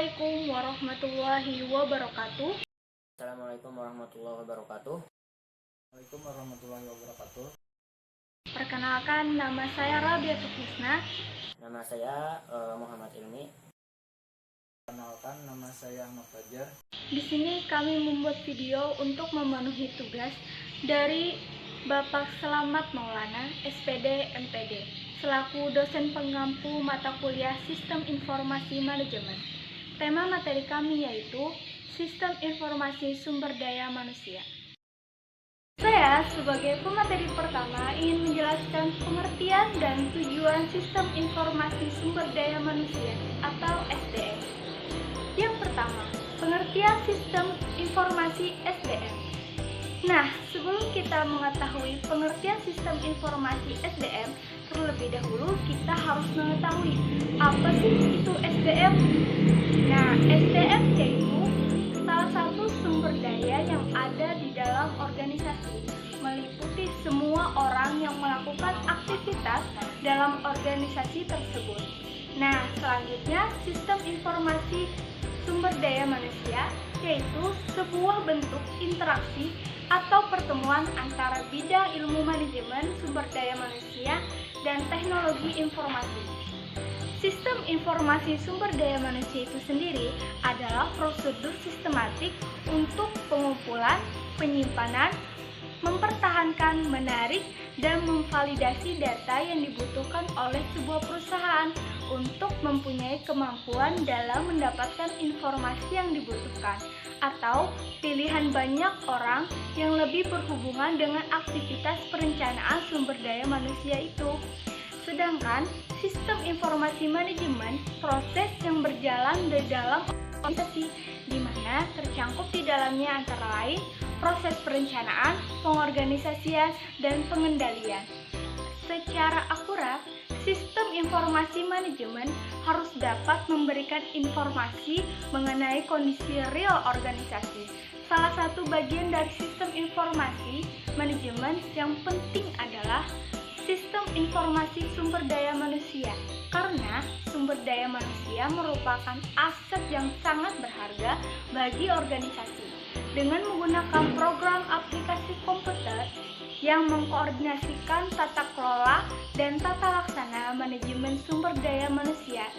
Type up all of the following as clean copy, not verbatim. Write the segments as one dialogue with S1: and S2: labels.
S1: Assalamualaikum warahmatullahi wabarakatuh.
S2: Assalamualaikum warahmatullahi wabarakatuh. Waalaikumsalam warahmatullahi wabarakatuh.
S1: Perkenalkan, nama saya Rabiatul Husna.
S2: Nama saya Muhammad Ilmi.
S3: Perkenalkan, nama saya Ahmad Fajar.
S1: Di sini kami membuat video untuk memenuhi tugas dari Bapak Selamat Maulana, SPD MPD, selaku dosen pengampu mata kuliah Sistem Informasi Manajemen. Tema materi kami yaitu Sistem Informasi Sumber Daya Manusia. Saya sebagai pemateri pertama ingin menjelaskan pengertian dan tujuan Sistem Informasi Sumber Daya Manusia atau SDM. Yang pertama, pengertian Sistem Informasi SDM. Nah, sebelum kita mengetahui pengertian Sistem Informasi SDM, terlebih dahulu kita harus mengetahui apa sih itu SDM. Nah, SDM yaitu salah satu sumber daya yang ada di dalam organisasi, meliputi semua orang yang melakukan aktivitas dalam organisasi tersebut. Nah, selanjutnya sistem informasi sumber daya manusia yaitu sebuah bentuk interaksi atau pertemuan antara bidang ilmu manajemen sumber daya manusia dan teknologi informasi. Sistem informasi sumber daya manusia itu sendiri adalah prosedur sistematik untuk pengumpulan, penyimpanan, mempertahankan, menarik, dan memvalidasi data yang dibutuhkan oleh sebuah perusahaan untuk mempunyai kemampuan dalam mendapatkan informasi yang dibutuhkan atau pilihan banyak orang yang lebih berhubungan dengan aktivitas perencanaan sumber daya manusia itu. Sedangkan sistem informasi manajemen proses yang berjalan di dalam organisasi di mana tercangkup di dalamnya antara lain proses perencanaan, pengorganisasian, dan pengendalian. Secara akurat, sistem informasi manajemen harus dapat memberikan informasi mengenai kondisi real organisasi. Salah satu bagian dari sistem informasi manajemen yang penting adalah sistem informasi sumber daya manusia, karena sumber daya manusia merupakan aset yang sangat berharga bagi organisasi. Dengan menggunakan program aplikasi komputer yang mengkoordinasikan tata kelola dan tata laksana manajemen sumber daya manusia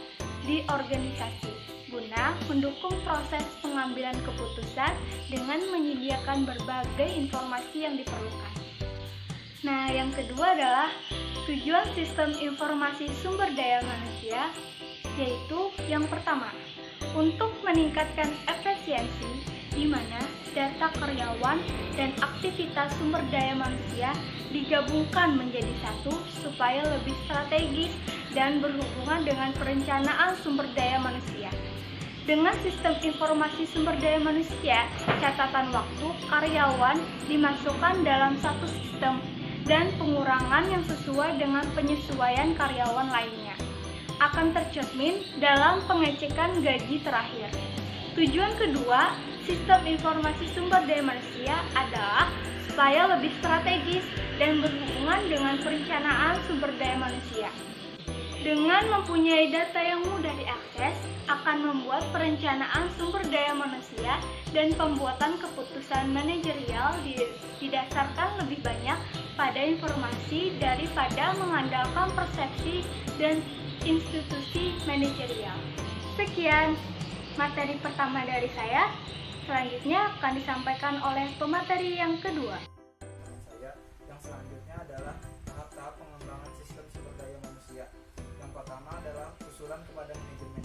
S1: di organisasi, guna mendukung proses pengambilan keputusan dengan menyediakan berbagai informasi yang diperlukan. Nah, yang kedua adalah tujuan sistem informasi sumber daya manusia, yaitu yang pertama, untuk meningkatkan efisiensi di mana data karyawan dan aktivitas sumber daya manusia digabungkan menjadi satu supaya lebih strategis dan berhubungan dengan perencanaan sumber daya manusia. Dengan sistem informasi sumber daya manusia, catatan waktu karyawan dimasukkan dalam satu sistem dan pengurangan yang sesuai dengan penyesuaian karyawan lainnya akan tercermin dalam pengecekan gaji terakhir. Tujuan kedua, sistem informasi sumber daya manusia adalah supaya lebih strategis dan berhubungan dengan perencanaan sumber daya manusia. Dengan mempunyai data yang mudah diakses, akan membuat perencanaan sumber daya manusia dan pembuatan keputusan manajerial didasarkan lebih banyak pada informasi daripada mengandalkan persepsi dan institusi manajerial. Sekian materi pertama dari saya. Selanjutnya akan disampaikan oleh pemateri yang kedua.
S3: Yang selanjutnya adalah tahap-tahap pengembangan sistem sumber daya manusia. Yang pertama adalah usulan kepada manajemen.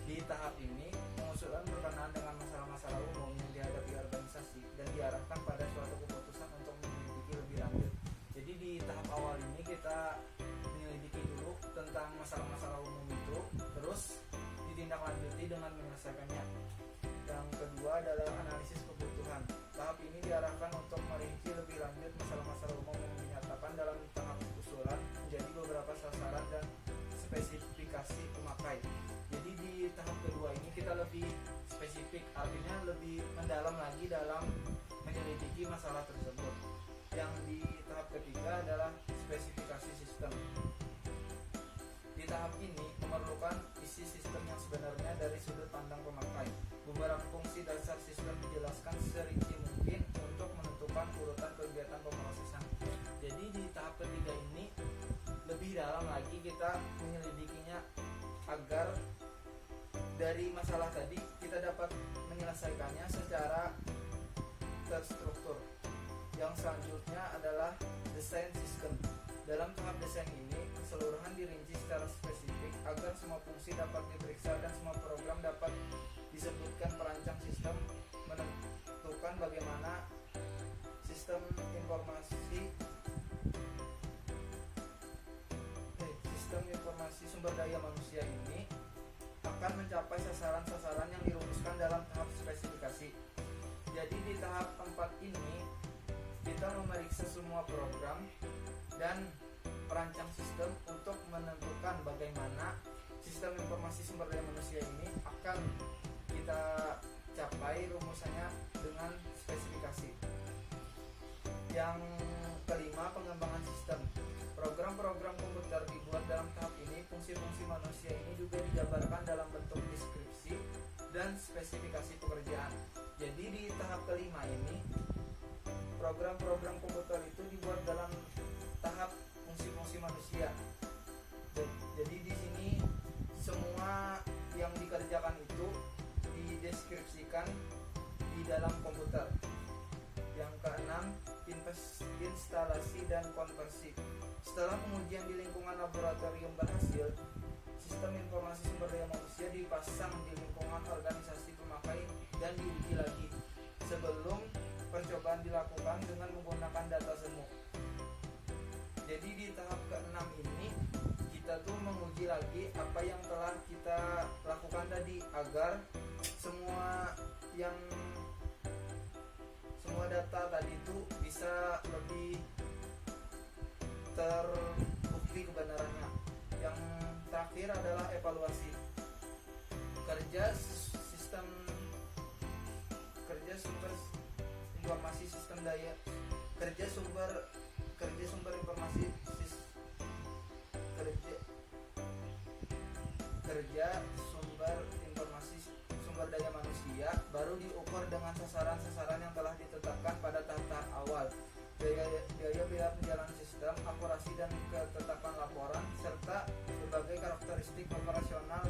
S3: Di tahap ini, pengusulan berkenaan dengan masalah-masalah umum yang dihadapi organisasi dan diarahkan pada suatu keputusan untuk menyelidiki lebih lanjut. Jadi di tahap awal ini kita menyelidiki dulu tentang masalah-masalah umum itu, terus ditindaklanjuti dengan menyelesaikannya. Yang kedua adalah analisis kebutuhan. Tahap ini diarahkan untuk merinci lebih lanjut masalah-masalah umum yang dinyatakan dalam tahap usulan menjadi beberapa sasaran dan spesifikasi pemakai. Jadi di tahap kedua ini kita lebih spesifik, artinya lebih mendalam lagi dalam menyelidiki masalah tersebut. Yang di tahap ketiga adalah spesifikasi sistem. Di tahap ini memerlukan isi isi sistem yang sebenarnya dari sudut pandang pemakai. Beberapa fungsi dasar sistem dijelaskan serinci mungkin untuk menentukan urutan kegiatan pemrosesan. Jadi di tahap ketiga ini lebih dalam lagi kita menyelidikinya agar dari masalah tadi kita dapat menyelesaikannya secara terstruktur. Yang selanjutnya adalah desain sistem. Dalam tahap desain ini, keseluruhan dirinci secara spesifik agar semua fungsi dapat diperiksa dan semua program dapat disebutkan. Perancang sistem menentukan bagaimana sistem informasi sumber daya manusia ini akan mencapai sasaran-sasaran yang dirumuskan dalam tahap spesifikasi. Jadi di tahap 4 ini kita memeriksa semua program dan perancang sistem untuk menentukan bagaimana sistem informasi sumber daya manusia ini akan kita capai rumusannya dengan spesifikasi. Yang kelima, pengembangan sistem. Program-program komputer dibuat dalam tahap ini. Fungsi-fungsi manusia ini juga dijabarkan dalam bentuk deskripsi dan spesifikasi pekerjaan. Jadi di tahap kelima ini, program-program komputer itu dibuat dalam tahap fungsi-fungsi manusia. Jadi di sini semua yang dikerjakan itu dideskripsikan di dalam komputer. Yang keenam, instalasi dan konversi. Setelah pengujian di lingkungan laboratorium berhasil, sistem informasi sumber daya manusia dipasang di lingkungan organisasi pemakai dan diuji lagi sebelum percobaan dilakukan dengan menggunakan data semu. Jadi di tahap ke-6 ini kita tuh menguji lagi apa yang telah kita lakukan tadi agar semua data tadi itu bisa lebih terbukti kebenarannya. Yang terakhir adalah evaluasi. Kerja sumber informasi sistem daya kerja sumber informasi sumber daya manusia baru diukur dengan sasaran-sasaran yang telah ditetapkan pada tahap-tahap awal. Biaya penjalan sistem, akurasi dan ketetapan laporan, serta berbagai karakteristik operasional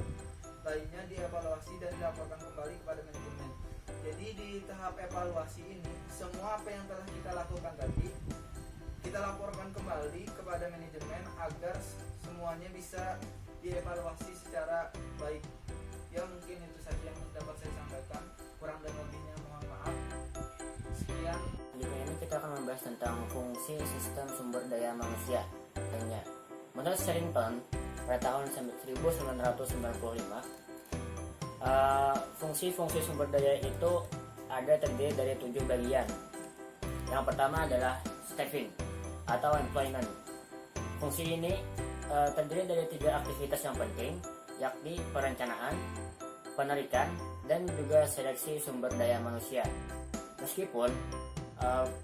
S3: lainnya dievaluasi dan dilaporkan kembali kepada manajemen. Jadi di tahap evaluasi ini, semua apa yang telah kita lakukan tadi kita laporkan kembali kepada manajemen agar semuanya bisa dievaluasi secara baik. Ya mungkin itu saja yang dapat saya sampaikan. Kurang dan lebihnya mohon maaf. Sekian.
S2: Selanjutnya ini kita akan membahas tentang fungsi sistem sumber daya manusia lainnya. Menurut Sherrington pada tahun 1995, fungsi-fungsi sumber daya itu terdiri dari 7 bagian. Yang pertama adalah staffing atau employment. Fungsi ini terdiri dari 3 aktivitas yang penting, yakni perencanaan, penarikan, dan juga seleksi sumber daya manusia. Meskipun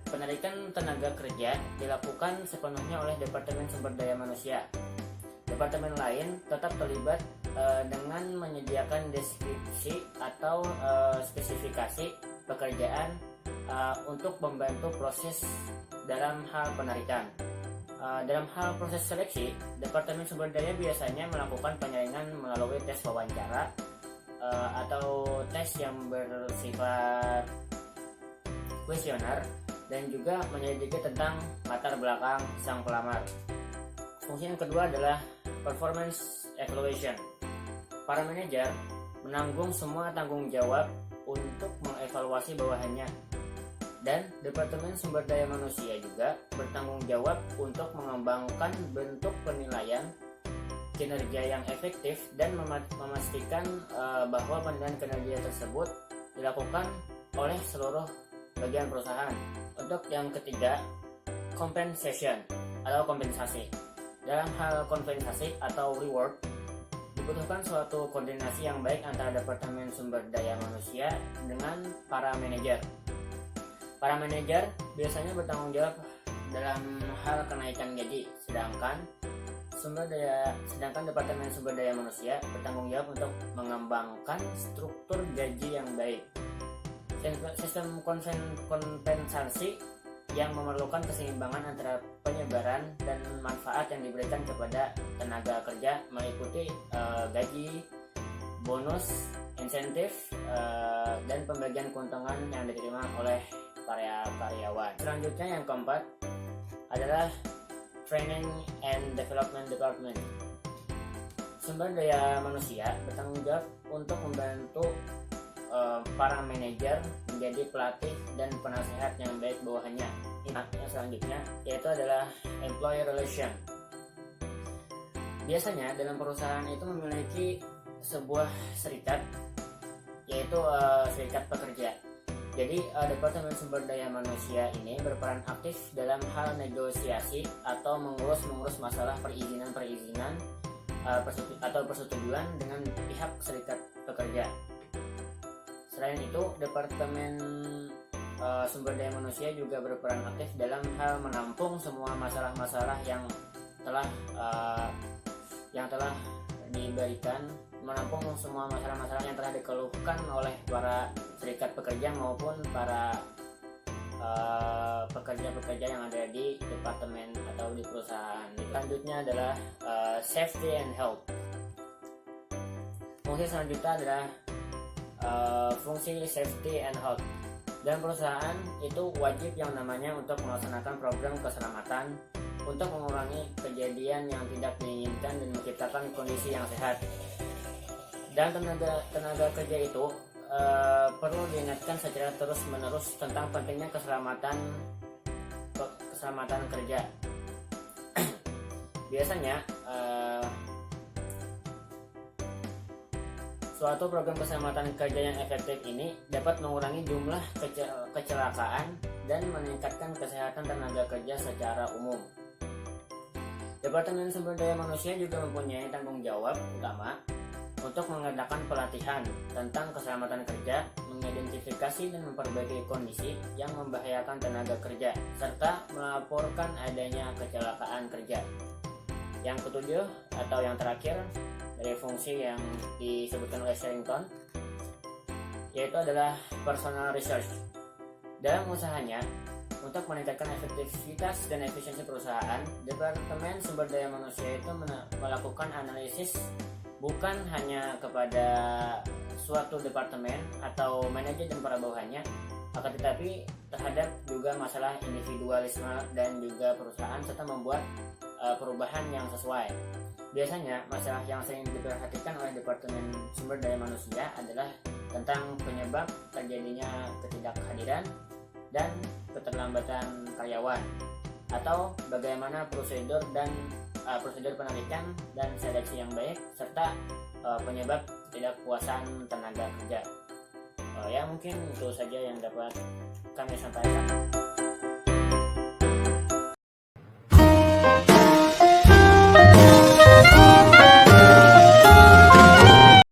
S2: penarikan tenaga kerja dilakukan sepenuhnya oleh Departemen Sumber Daya Manusia, departemen lain tetap terlibat dengan menyediakan deskripsi atau spesifikasi pekerjaan untuk membantu proses dalam hal penarikan. Dalam hal proses seleksi, Departemen Sumber Daya biasanya melakukan penyaringan melalui tes wawancara atau tes yang bersifat kuesioner dan juga menyelidiki tentang latar belakang sang pelamar. Fungsi yang kedua adalah performance evaluation. Para manajer menanggung semua tanggung jawab untuk mengevaluasi bawahannya, dan Departemen Sumber Daya Manusia juga bertanggung jawab untuk mengembangkan bentuk penilaian kinerja yang efektif dan memastikan bahwa penilaian kinerja tersebut dilakukan oleh seluruh bagian perusahaan. Untuk yang ketiga, compensation atau kompensasi. Dalam hal kompensasi atau reward, dibutuhkan suatu koordinasi yang baik antara Departemen Sumber Daya Manusia dengan para manajer. Para manajer biasanya bertanggung jawab dalam hal kenaikan gaji, sedangkan Sedangkan Departemen Sumber Daya Manusia bertanggung jawab untuk mengembangkan struktur gaji yang baik, sistem kompensasi yang memerlukan keseimbangan antara penyebaran dan manfaat yang diberikan kepada tenaga kerja, meliputi gaji, bonus, insentif, dan pembagian keuntungan yang diterima oleh para karyawan. Selanjutnya yang keempat adalah Training and Development Department. Sumber daya manusia bertanggung jawab untuk membantu para manajer menjadi pelatih dan penasehat yang baik bawahannya. Yang selanjutnya yaitu adalah Employee Relation. Biasanya dalam perusahaan itu memiliki sebuah serikat, yaitu serikat pekerja. Jadi Departemen Sumber Daya Manusia ini berperan aktif dalam hal negosiasi atau mengurus masalah perizinan atau persetujuan dengan pihak serikat pekerja. Selain itu, Departemen Sumber Daya Manusia juga berperan aktif dalam hal menampung semua masalah-masalah yang telah diberikan, menampung semua masalah-masalah yang telah dikeluhkan oleh para serikat pekerja maupun para pekerja-pekerja yang ada di departemen atau di perusahaan. Selanjutnya adalah Safety and Health. Fungsi selanjutnya adalah fungsi Safety and Health. Dan perusahaan itu wajib yang namanya untuk melaksanakan program keselamatan untuk mengurangi kejadian yang tidak diinginkan dan menciptakan kondisi yang sehat. Dan tenaga kerja itu perlu diingatkan secara terus-menerus tentang pentingnya keselamatan kerja. Biasanya suatu program keselamatan kerja yang efektif ini dapat mengurangi jumlah kecelakaan dan meningkatkan kesehatan tenaga kerja secara umum. Departemen Sumber Daya Manusia juga mempunyai tanggung jawab utama untuk mengadakan pelatihan tentang keselamatan kerja, mengidentifikasi dan memperbaiki kondisi yang membahayakan tenaga kerja, serta melaporkan adanya kecelakaan kerja. Yang ketujuh atau yang terakhir dari fungsi yang disebutkan oleh Sherrington, yaitu adalah personal research. Dalam usahanya untuk meningkatkan efektivitas dan efisiensi perusahaan, Departemen Sumber Daya Manusia itu melakukan analisis bukan hanya kepada suatu departemen atau manajer dan para bawahannya, akan tetapi terhadap juga masalah individualisme dan juga perusahaan, serta membuat perubahan yang sesuai. Biasanya masalah yang sering diperhatikan oleh Departemen Sumber Daya Manusia adalah tentang penyebab terjadinya ketidakhadiran dan keterlambatan karyawan, atau bagaimana prosedur penarikan dan seleksi yang baik, serta penyebab ketidakpuasan tenaga kerja. Ya mungkin itu saja yang dapat kami sampaikan.